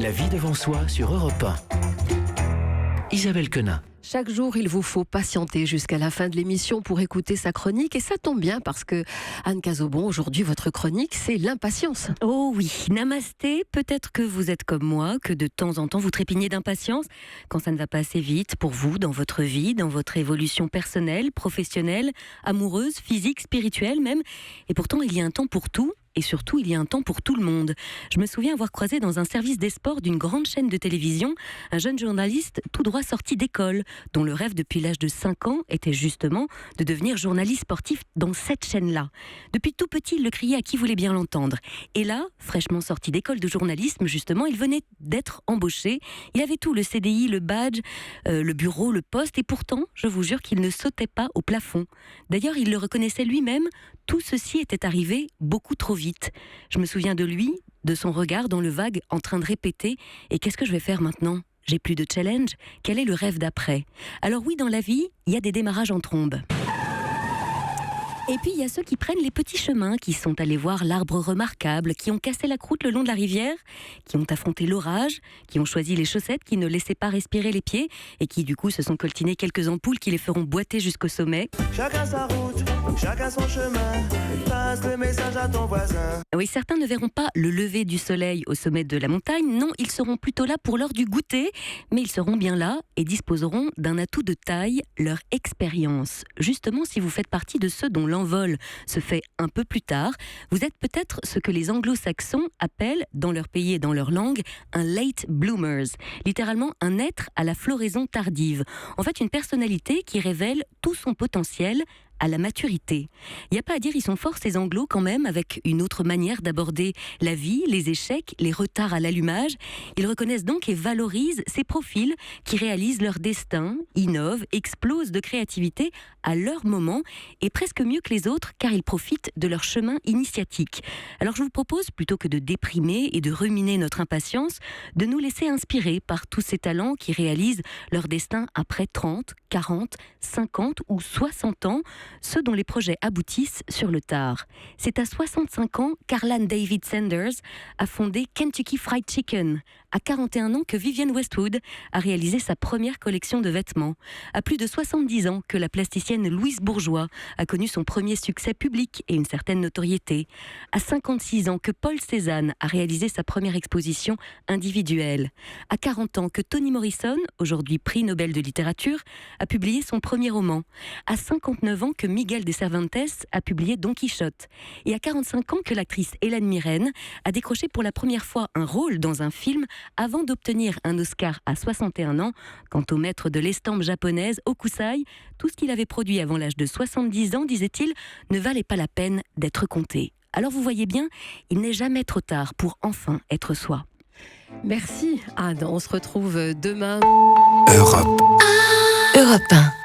La vie devant soi sur Europe 1. Isabelle Quenin. Chaque jour, il vous faut patienter jusqu'à la fin de l'émission pour écouter sa chronique. Et ça tombe bien parce que, Anne Cazobon, aujourd'hui, votre chronique, c'est l'impatience. Oh oui, namasté, peut-être que vous êtes comme moi, que de temps en temps vous trépignez d'impatience quand ça ne va pas assez vite pour vous, dans votre vie, dans votre évolution personnelle, professionnelle, amoureuse, physique, spirituelle même. Et pourtant, il y a un temps pour tout. Et surtout, il y a un temps pour tout le monde. Je me souviens avoir croisé dans un service des sports d'une grande chaîne de télévision un jeune journaliste tout droit sorti d'école, dont le rêve depuis l'âge de 5 ans était justement de devenir journaliste sportif dans cette chaîne-là. Depuis tout petit, il le criait à qui voulait bien l'entendre. Et là, fraîchement sorti d'école de journalisme, justement, il venait d'être embauché. Il avait tout, le CDI, le badge, le bureau, le poste, et pourtant, je vous jure qu'il ne sautait pas au plafond. D'ailleurs, il le reconnaissait lui-même, tout ceci était arrivé beaucoup trop vite. Je me souviens de lui, de son regard dans le vague en train de répéter « Et qu'est-ce que je vais faire maintenant ? J'ai plus de challenge ? Quel est le rêve d'après ?» Alors oui, dans la vie, il y a des démarrages en trombe. Et puis il y a ceux qui prennent les petits chemins, qui sont allés voir l'arbre remarquable, qui ont cassé la croûte le long de la rivière, qui ont affronté l'orage, qui ont choisi les chaussettes qui ne laissaient pas respirer les pieds et qui du coup se sont coltinés quelques ampoules qui les feront boiter jusqu'au sommet. Chacun sa route, chacun son chemin, passe le message à ton voisin. Oui, certains ne verront pas le lever du soleil au sommet de la montagne, non, ils seront plutôt là pour l'heure du goûter, mais ils seront bien là et disposeront d'un atout de taille, leur expérience. Justement, si vous faites partie de ceux dont l'envol se fait un peu plus tard, vous êtes peut-être ce que les anglo-saxons appellent, dans leur pays et dans leur langue, un late bloomers, littéralement un être à la floraison tardive. En fait, une personnalité qui révèle tout son potentiel à la maturité. Il n'y a pas à dire, ils sont forts ces anglos quand même, avec une autre manière d'aborder la vie, les échecs, les retards à l'allumage. Ils reconnaissent donc et valorisent ces profils qui réalisent leur destin, innovent, explosent de créativité à leur moment et presque mieux que les autres car ils profitent de leur chemin initiatique. Alors je vous propose, plutôt que de déprimer et de ruminer notre impatience, de nous laisser inspirer par tous ces talents qui réalisent leur destin après 30, 40, 50 ou 60 ans, ceux dont les projets aboutissent sur le tard. C'est à 65 ans qu'Arlan David Sanders a fondé Kentucky Fried Chicken. À 41 ans que Vivienne Westwood a réalisé sa première collection de vêtements. À plus de 70 ans que la plasticienne Louise Bourgeois a connu son premier succès public et une certaine notoriété. À 56 ans que Paul Cézanne a réalisé sa première exposition individuelle. À 40 ans que Toni Morrison, aujourd'hui prix Nobel de littérature, a publié son premier roman. À 59 ans que Miguel de Cervantes a publié Don Quichotte. Et à 45 ans que l'actrice Hélène Mirren a décroché pour la première fois un rôle dans un film avant d'obtenir un Oscar à 61 ans. Quant au maître de l'estampe japonaise, Hokusai, tout ce qu'il avait produit avant l'âge de 70 ans, disait-il, ne valait pas la peine d'être compté. Alors vous voyez bien, il n'est jamais trop tard pour enfin être soi. Merci Anne, on se retrouve demain. Europe 1.